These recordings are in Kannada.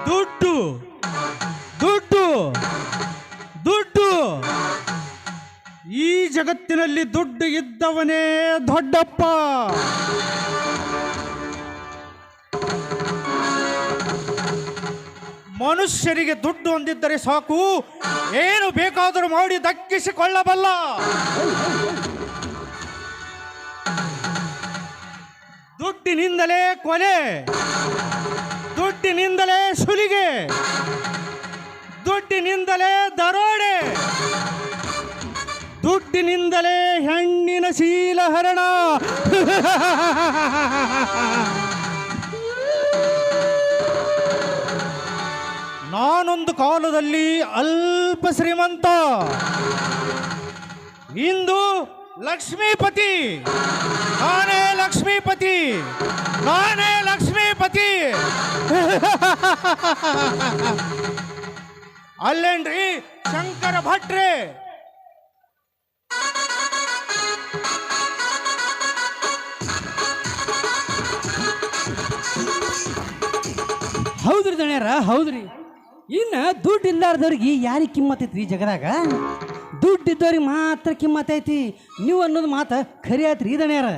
ದುಡ್ಡು ದುಡ್ಡು ದುಡ್ಡು ಈ ಜಗತ್ತಿನಲ್ಲಿ ದುಡ್ಡು ಇದ್ದವನೇ ದೊಡ್ಡಪ್ಪ. ಮನುಷ್ಯರಿಗೆ ದುಡ್ಡು ಹೊಂದಿದ್ದರೆ ಸಾಕು, ಏನು ಬೇಕಾದರೂ ಮಾಡಿ ದಕ್ಕಿಸಿಕೊಳ್ಳಬಲ್ಲ. ದುಡ್ಡಿನಿಂದಲೇ ಕೊಲೆ, ದುಡ್ಡಿನಿಂದಲೇ ಸುಲಿಗೆ, ದುಡ್ಡಿನಿಂದಲೇ ದರೋಡೆ, ದುಡ್ಡಿನಿಂದಲೇ ಹೆಣ್ಣಿನ ಶೀಲಹರಣ. ನಾನೊಂದು ಕಾಲದಲ್ಲಿ ಅಲ್ಪ ಶ್ರೀಮಂತ, ಇಂದು ಲಕ್ಷ್ಮೀಪತಿ. ನಾನೇ ಲಕ್ಷ್ಮೀಪತಿ, ನಾನೇ ಲಕ್ಷ್ಮೀಪತಿ. ಅಲ್ಲೇನ್ರಿ ಶಂಕರ ಭಟ್ರೆ, ಹೌದ್ರಿ ದಣ್ಯಾರ, ಹೌದ್ರಿ. ಇನ್ನು ದುಡ್ಡು ಇಲ್ಲಾರ್ದವ್ರಿಗೆ ಯಾರಿಗೆ ಕಿಮ್ಮತ್ತೈತ್ರಿ ಈ ಜಗದಾಗ? ದುಡ್ಡು ಇದ್ದವ್ರಿಗೆ ಮಾತ್ರ ಕಿಮ್ಮತ್ತೈತಿ. ನೀವು ಅನ್ನೋದು ಮಾತು ಖರಿ ಆಯ್ತ್ರಿ ದಣ್ಯಾರ.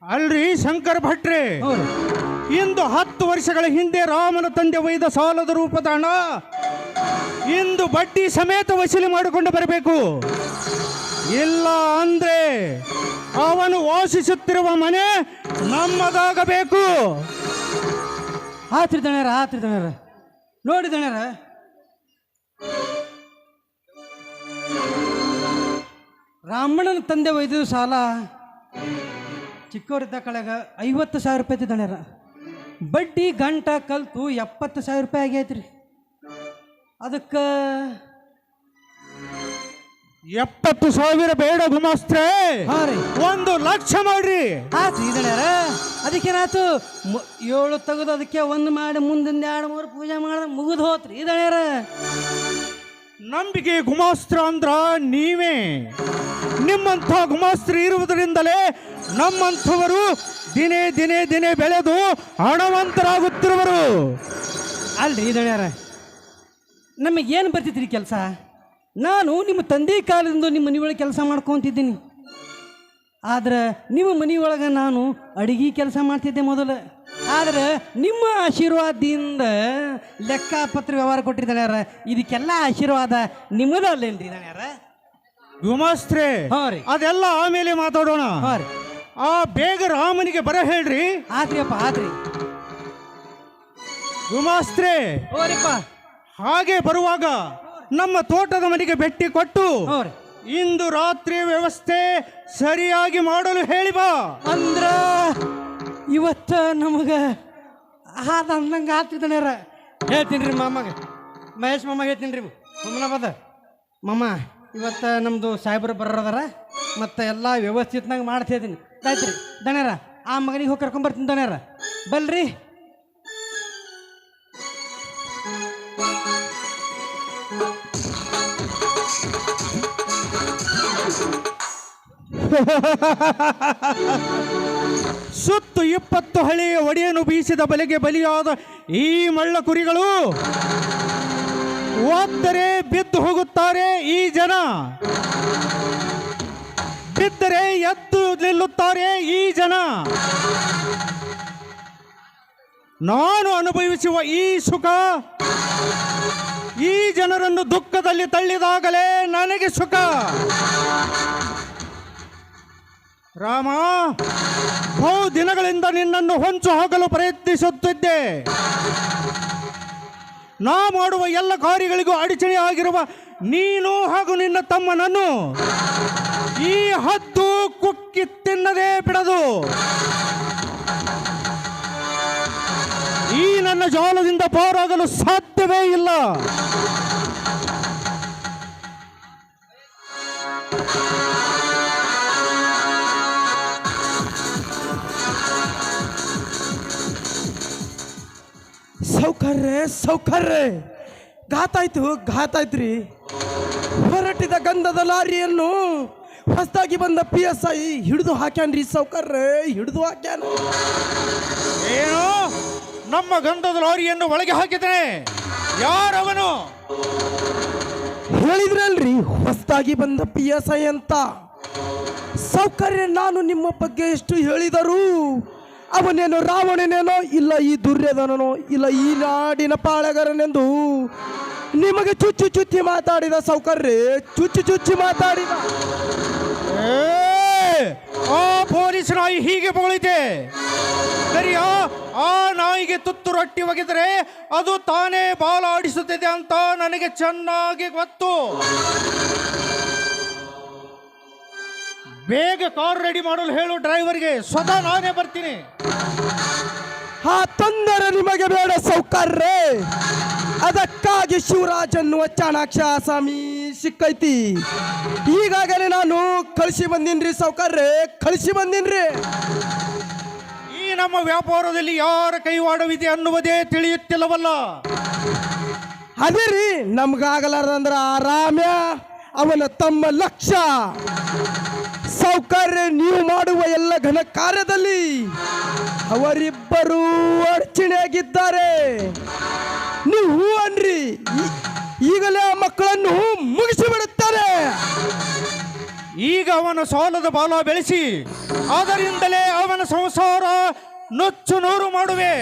ಅಲ್ರಿ ಶಂಕರ ಭಟ್ರೆ, ಇಂದು 10 ವರ್ಷಗಳ ಹಿಂದೆ ರಾಮನ ತಂದೆ ಒಯ್ದ ಸಾಲದ ರೂಪದ ಹಣ ಇಂದು ಬಡ್ಡಿ ಸಮೇತ ವಸೂಲಿ ಮಾಡಿಕೊಂಡು ಬರಬೇಕು. ಇಲ್ಲ ಅಂದ್ರೆ ಅವನು ವಾಸಿಸುತ್ತಿರುವ ಮನೆ ನಮ್ಮದಾಗಬೇಕು. ಆತ್ರಿ ದಣ್ಯಾರ, ಆತ್ರಿ ದಣ್ಯಾರ. ನೋಡಿ ದಣ್ಯಾರ, ರಾಮಣ್ಣನ ತಂದೆ ಒಯ್ದು ಸಾಲ ಚಿಕ್ಕವರಿದ್ದ ಕಳೆಗ 50,000 ರೂಪಾಯಿ ಐತಿ ದಣ್ಯಾರ. ಬಡ್ಡಿ ಗಂಟ ಕಲ್ತು 70,000 ರೂಪಾಯಿ ಆಗೈತ್ರಿ. ಅದಕ್ಕೆ 70,000 ಬೇಡ ಗುಮಾಸ್ತ್ರೆ, ಹಾಂ ರೀ, 1,00,000 ಮಾಡ್ರಿ. ಆತ್ರಿ ದಣ್ಯಾರ. ಅದಕ್ಕೇನಾಯ್ತು, 7 ತೆಗೆದು ಅದಕ್ಕೆ 1 ಮಾಡಿ ಮುಂದಿಂದ 2-3 ಪೂಜೆ ಮಾಡಿದ್ರೆ ಮುಗಿದು ಹೋತ್ರಿ ದಣ್ಯಾರ. ನಂಬಿಕೆ ಗುಮಾಸ್ತ್ರ ಅಂದ್ರ ನೀವೇ. ನಿಮ್ಮಂಥ ಗುಮಾಸ್ತ್ರಿ ಇರುವುದರಿಂದಲೇ ನಮ್ಮಂಥವರು ದಿನೇ ದಿನೇ ದಿನೇ ಬೆಳೆದು ಹಣವಂತರಾಗುತ್ತಿರುವರು. ಅಲ್ರಿ ದಣ್ಯಾರ, ನಮಗೇನು ಬರ್ತಿದ್ರಿ ಕೆಲಸ? ನಾನು ನಿಮ್ಮ ತಂದೆ ಕಾಲದಿಂದ ನಿಮ್ಮ ಮನೆಯೊಳಗೆ ಕೆಲಸ ಮಾಡ್ಕೊತಿದ್ದೀನಿ. ಆದ್ರೆ ನಿಮ್ಮ ಮನೆಯೊಳಗೆ ನಾನು ಅಡಿಗೆ ಕೆಲಸ ಮಾಡ್ತಿದ್ದೆ ಮೊದಲು. ಆದ್ರೆ ನಿಮ್ಮ ಆಶೀರ್ವಾದದಿಂದ ಲೆಕ್ಕಪತ್ರ ವ್ಯವಹಾರ ಕೊಟ್ಟಿರಿ ದಣ್ಯಾರ. ಇದಕ್ಕೆಲ್ಲ ಆಶೀರ್ವಾದ ನಿಮ್ಮದಲ್ಲೇನ್ರಿ ದಣ್ಯಾರ? ಗುಮಾಸ್ತ್ರೆ, ಹಾಂ ರೀ, ಅದೆಲ್ಲ ಆಮೇಲೆ ಮಾತಾಡೋಣ. ಹಾಂ ರೀ. ಬೇಗ ರಾಮನಿಗೆ ಬರ ಹೇಳ್ರಿ. ಆದ್ರಿಯಪ್ಪ, ಆದ್ರಿ ಗುಮಾಸ್ತ್ರೆ. ಓರಿಪ್ಪ, ಹಾಗೆ ಬರುವಾಗ ನಮ್ಮ ತೋಟದ ಮನೆಗೆ ಭೇಟಿ ಕೊಟ್ಟು ಇಂದು ರಾತ್ರಿ ವ್ಯವಸ್ಥೆ ಸರಿಯಾಗಿ ಮಾಡಲು ಹೇಳಿ ಬಾ. ಅಂದ್ರ ಇವತ್ತು ನಮಗೆ ಅಂದಂಗೆ ಆಗ್ತಿದ್ದಾರ. ಹೇಳ್ತೀನಿ ರೀ ಮಾಮಗೆ, ಮಹೇಶ್ ಮಾಮ ಹೇಳ್ತೀನಿ ರೀ. ಸುಮ್ಮನೆ ಬದ ಮಾಮ ಇವತ್ತು ನಮ್ಮದು ಸಾಹೇಬರು ಬರೋದಾರ ಮತ್ತು ಎಲ್ಲ ವ್ಯವಸ್ಥಿತನಾಗ ಮಾಡ್ತಾ ಇದ್ದೀನಿ ಆಯ್ತು ರೀ ದಣ್ಯಾರ ಆ ಮಗನಿಗೆ ಹೋಗಿ ಕರ್ಕೊಂಬರ್ತೀನಿ ದಣ್ಯಾರ ಬಲ್ರಿ ಸುತ್ತು 20 ಹಳೆಯ ಒಡೆಯನ್ನು ಬೀಸಿದ ಬಲೆಗೆ ಬಲಿಯಾದ ಈ ಮಳ್ಳ ಕುರಿಗಳು ಒದ್ದರೆ ಬಿದ್ದು ಹೋಗುತ್ತಾರೆ ಈ ಜನ, ಬಿದ್ದರೆ ಎದ್ದು ನಿಲ್ಲುತ್ತಾರೆ ಈ ಜನ. ನಾನು ಅನುಭವಿಸುವ ಈ ಸುಖ ಈ ಜನರನ್ನು ದುಃಖದಲ್ಲಿ ತಳ್ಳಿದಾಗಲೇ ನನಗೆ ಸುಖ. ರಾಮ, ಬಹು ದಿನಗಳಿಂದ ನಿನ್ನನ್ನು ಹೊಂಚು ಹಾಕಲು ಪ್ರಯತ್ನಿಸುತ್ತಿದ್ದೆ. ನಾ ಮಾಡುವ ಎಲ್ಲ ಕಾರ್ಯಗಳಿಗೂ ಅಡಚಣೆ ಆಗಿರುವ ನೀನು ಹಾಗೂ ನಿನ್ನ ತಮ್ಮನನ್ನು ಈ ಹದ್ದು ಕುಕ್ಕಿ ತಿನ್ನದೇ ಬಿಡದು. ಈ ನನ್ನ ಜಾಲದಿಂದ ಪಾರಾಗಲು ಸಾಧ್ಯವೇ ಇಲ್ಲ. ಸೌಕರ್ಯ ಘಾತಾಯ್ತು ರೀ. ಹೊರಟಿದ ಗಂಧದ ಲಾರಿಯನ್ನು ಹೊಸದಾಗಿ ಬಂದ PSI ಹಿಡಿದು ಹಾಕ್ಯಾನ್ರಿ ಸೌಕರ್ಯ, ಹಿಡಿದು ಹಾಕ್ಯಾನ. ಏನು, ನಮ್ಮ ಗಂಧದ ಲಾರಿಯನ್ನು ಒಳಗೆ ಹಾಕಿದ್ರೆ ಯಾರವನು? ಹೇಳಿದ್ರಲ್ರಿ ಹೊಸದಾಗಿ ಬಂದ PSI ಅಂತ. ಸೌಕರ್ಯ, ನಾನು ನಿಮ್ಮ ಬಗ್ಗೆ ಎಷ್ಟು ಹೇಳಿದರು ಅವನೇನೋ ರಾವಣನೇನೋ ಇಲ್ಲ ಈ ದುರ್ಯೋಧನನೋ ಇಲ್ಲ ಈ ನಾಡಿನ ಪಾಳೆಗಾರನೆಂದು ನಿಮಗೆ ಚುಚ್ಚಿ ಮಾತಾಡಿದ ಸೌಕರ್ಯ, ಚುಚ್ಚಿ ಮಾತಾಡಿದ. ಆ ಪೊಲೀಸ್ ನಾಯಿ ಹೀಗೆ ಬೋಳಿತೆ ಸರಿಯಾ? ಆ ನಾಯಿಗೆ ತುತ್ತು ರೊಟ್ಟಿ ಒಗೆದರೆ ಅದು ತಾನೇ ಬಾಲ ಆಡಿಸುತ್ತಿದೆ ಅಂತ ನನಗೆ ಚೆನ್ನಾಗಿ ಗೊತ್ತು. ಬೇಗ ಕಾರ್ ರೆಡಿ ಮಾಡಲು ಹೇಳು ಡ್ರೈವರ್ಗೆ, ಸ್ವತಃ ನಾನೇ ಬರ್ತೀನಿ. ಆ ತೊಂದರೆ ನಿಮಗೆ ಬೇಡ ಸೌಕರ್ಯ. ಅದಕ್ಕಾಗಿ ಶಿವರಾಜ್ ಅನ್ನುವ ಚಾಣಾಕ್ಷ ಆಸಾಮಿ ಸಿಕ್ಕೈತಿ. ಈಗಾಗಲೇ ನಾನು ಕಳಿಸಿ ಬಂದಿನ್ರಿ ಸೌಕರ್ಯ, ಕಳಿಸಿ ಬಂದಿನ್ರಿ. ಈ ನಮ್ಮ ವ್ಯಾಪಾರದಲ್ಲಿ ಯಾರ ಕೈವಾಡವಿದೆ ಅನ್ನುವುದೇ ತಿಳಿಯುತ್ತಿಲ್ಲವಲ್ಲ. ಅದೇ ರೀ, ನಮ್ಗಾಗಲಾರ್ದಂದ್ರ ಆರಾಮ್ಯ ಅವನ ತಮ್ಮ ಲಕ್ಷ್ಯ. ಸೌಕರ್ಯ, ನೀವು ಮಾಡುವ ಎಲ್ಲ ಘನ ಕಾರ್ಯದಲ್ಲಿ ಅವರಿಬ್ಬರು ಅಡಚಣೆಯಾಗಿದ್ದಾರೆ. ನೀವು ಹೂ ಅನ್ರಿ, ಈಗಲೇ ಆ ಮಕ್ಕಳನ್ನು ಮುಗಿಸಿಬಿಡುತ್ತಾರೆ. ಈಗ ಅವನ ಸಾಲದ ಬಾಲ ಬೆಳೆಸಿ ಅದರಿಂದಲೇ ಅವನ ಸಂಸಾರ ನುಚ್ಚು ನೂರು ಮಾಡುವೆ.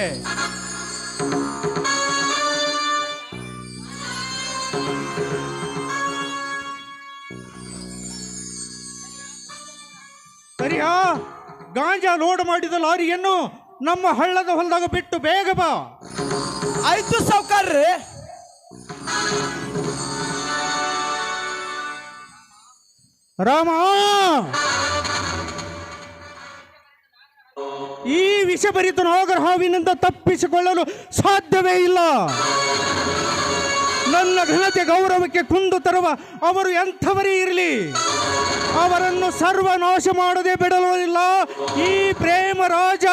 ಸರಿಯಾ? ಗಾಂಜಾ ಲೋಡ್ ಮಾಡಿದ ಲಾರಿಯನ್ನು ನಮ್ಮ ಹಳ್ಳದ ಹೊಲದಾಗ ಬಿಟ್ಟು ಬೇಗ ಬಾ. ಆಯ್ತು ಸೌಕರ್ಯ. ರಾಮ, ಈ ವಿಷಭರಿತ ನಾಗರ ಹಾವಿನಿಂದ ತಪ್ಪಿಸಿಕೊಳ್ಳಲು ಸಾಧ್ಯವೇ ಇಲ್ಲ. ನನ್ನ ಘನತೆ ಗೌರವಕ್ಕೆ ಕುಂದು ತರುವ ಅವರು ಎಂಥವರೇ ಇರಲಿ, ಅವರನ್ನು ಸರ್ವನಾಶ ಮಾಡದೆ ಬಿಡಲಿಲ್ಲ ಈ ಪ್ರೇಮ ರಾಜ.